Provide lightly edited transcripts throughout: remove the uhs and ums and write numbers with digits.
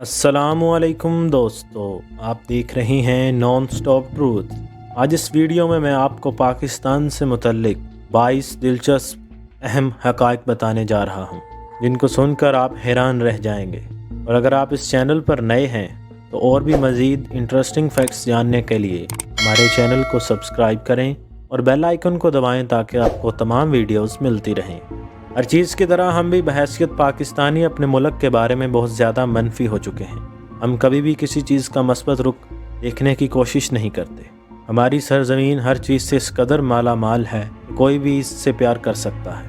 अस्सलामुअलैकुम दोस्तों, आप देख रहे हैं नॉन स्टॉप ट्रूथ। आज इस वीडियो में मैं आपको पाकिस्तान से मुतल्लिक 22 दिलचस्प अहम हक़ाइक़ बताने जा रहा हूं, जिनको सुनकर आप हैरान रह जाएंगे। और अगर आप इस चैनल पर नए हैं तो और भी मज़ीद इंटरेस्टिंग फैक्ट्स जानने के लिए हमारे चैनल को सब्सक्राइब करें और बेल आइकन को दबाएं ताकि आपको तमाम वीडियोज़ मिलती रहें। हर चीज़ की तरह हम भी बहैसियत पाकिस्तानी अपने मुल्क के बारे में बहुत ज़्यादा मनफी हो चुके हैं। हम कभी भी किसी चीज़ का मस्बत रुख देखने की कोशिश नहीं करते। हमारी सरज़मीन हर चीज़ से इस कदर माला माल है कि कोई भी इससे प्यार कर सकता है,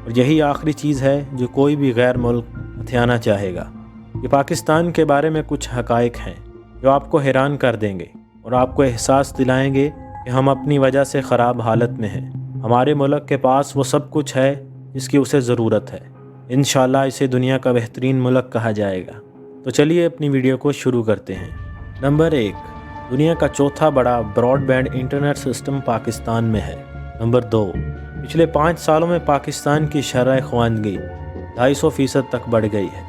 और यही आखिरी चीज़ है जो कोई भी गैर मुल्क हथियाना चाहेगा। ये पाकिस्तान के बारे में कुछ हक़ाइक़ हैं जो आपको हैरान कर देंगे और आपको एहसास दिलाएंगे कि हम अपनी वजह से ख़राब हालत में हैं। हमारे मुल्क के पास वो सब कुछ है जिसकी उसे ज़रूरत है। इंशाअल्लाह इसे दुनिया का बेहतरीन मुल्क कहा जाएगा। तो चलिए अपनी वीडियो को शुरू करते हैं। नंबर 1, दुनिया का चौथा बड़ा ब्रॉडबैंड इंटरनेट सिस्टम पाकिस्तान में है। नंबर 2, पिछले 5 सालों में पाकिस्तान की शरह ख़वानगी 250% तक बढ़ गई है।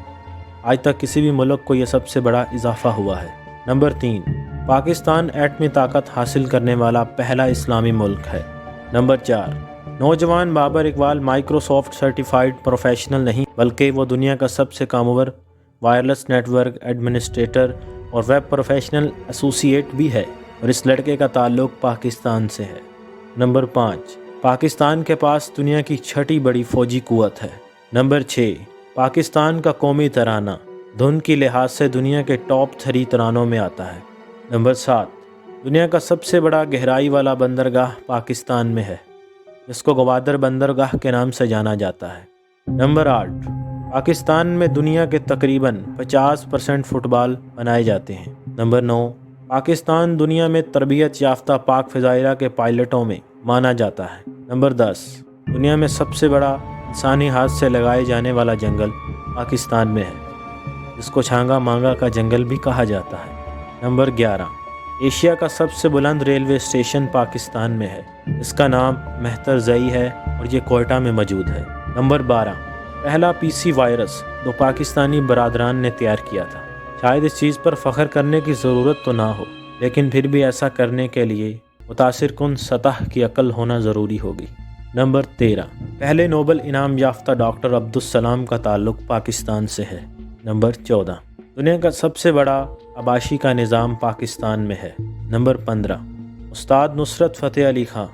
आज तक किसी भी मुल्क को यह सबसे बड़ा इजाफा हुआ है। नंबर 3, पाकिस्तान एटमी ताकत हासिल करने वाला पहला इस्लामी मुल्क है। नंबर 4, नौजवान Babar Iqbal Microsoft certified professional नहीं, बल्कि वो दुनिया का सबसे कामवर वायरलेस नेटवर्क एडमिनिस्ट्रेटर और वेब प्रोफेशनल एसोसिएट भी है, और इस लड़के का ताल्लुक़ पाकिस्तान से है। नंबर 5, पाकिस्तान के पास दुनिया की 6ठी बड़ी फ़ौजी कुव्वत है। नंबर 6, पाकिस्तान का कौमी तराना धुन की लिहाज से दुनिया के टॉप 3 तरानों में आता है। नंबर 7, दुनिया का सबसे बड़ा गहराई वाला बंदरगाह पाकिस्तान में है, जिसको गवादर बंदरगाह के नाम से जाना जाता है। नंबर 8, पाकिस्तान में दुनिया के तकरीबन 50% फुटबॉल बनाए जाते हैं। नंबर 9, पाकिस्तान दुनिया में तरबियत याफ्ता पाक फ़िज़ाइरा के पायलटों में माना जाता है। नंबर 10, दुनिया में सबसे बड़ा इंसानी हाथ से लगाए जाने वाला जंगल पाकिस्तान में है, जिसको छांगा मांगा का जंगल भी कहा जाता है। नंबर 11, एशिया का सबसे बुलंद रेलवे स्टेशन पाकिस्तान में है। इसका नाम मेहतर ज़ई है और ये कोयटा में मौजूद है। नंबर 12, पहला पीसी वायरस जो पाकिस्तानी बरादरान ने तैयार किया था। शायद इस चीज़ पर फ़ख्र करने की ज़रूरत तो ना हो, लेकिन फिर भी ऐसा करने के लिए मुतासिर कुन सतह की अक्ल होना ज़रूरी होगी। नंबर 13, पहले नोबल इनाम याफ्ता डॉक्टर अब्दुल सलाम का ताल्लुक़ पाकिस्तान से है। नंबर 14, दुनिया का सबसे बड़ा आबाशी का निज़ाम पाकिस्तान में है। नंबर 15, उस्ताद नुसरत फ़तेह अली ख़ान,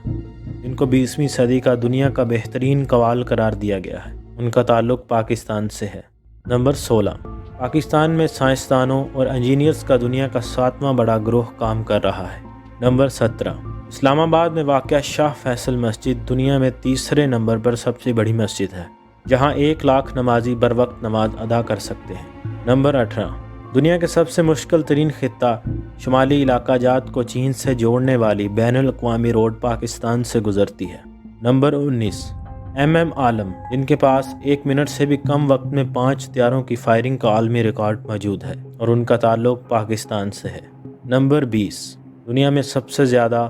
जिनको 20वीं सदी का दुनिया का बेहतरीन कवाल करार दिया गया है, उनका ताल्लुक़ पाकिस्तान से है। नंबर 16, पाकिस्तान में साइंसदानों और इंजीनियर्स का दुनिया का 7वां बड़ा ग्रोह काम कर रहा है। नंबर 17, इस्लामाबाद में वाक़या शाह फैसल मस्जिद दुनिया में 3रे नंबर पर सबसे बड़ी मस्जिद है, जहाँ 1 लाख नमाजी बर वक्त नमाज अदा कर सकते हैं। नंबर 18, दुनिया के सबसे मुश्किल तरीन ख़ित्ता शुमाली इलाका जात को चीन से जोड़ने वाली बैनुल अक़वामी रोड पाकिस्तान से गुज़रती है। नंबर 19, MM आलम, जिनके पास 1 मिनट से भी कम वक्त में 5 हथियारों की फायरिंग का आलमी रिकॉर्ड मौजूद है, और उनका ताल्लुक़ पाकिस्तान से है। नंबर 20, दुनिया में सबसे ज़्यादा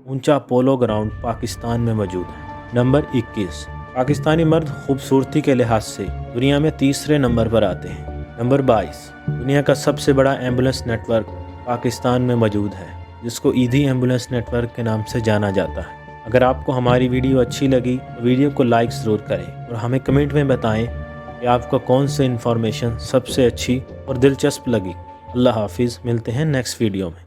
ऊंचा पोलो ग्राउंड पाकिस्तान में मौजूद है। नंबर 21, पाकिस्तानी मर्द खूबसूरती के लिहाज से दुनिया में 3रे नंबर पर आते हैं। नंबर 22, दुनिया का सबसे बड़ा एम्बुलेंस नेटवर्क पाकिस्तान में मौजूद है, जिसको ईदी एम्बुलेंस नेटवर्क के नाम से जाना जाता है। अगर आपको हमारी वीडियो अच्छी लगी तो वीडियो को लाइक ज़रूर करें और हमें कमेंट में बताएं कि आपको कौन सी इन्फॉर्मेशन सबसे अच्छी और दिलचस्प लगी। अल्लाह हाफिज़, मिलते हैं नेक्स्ट वीडियो में।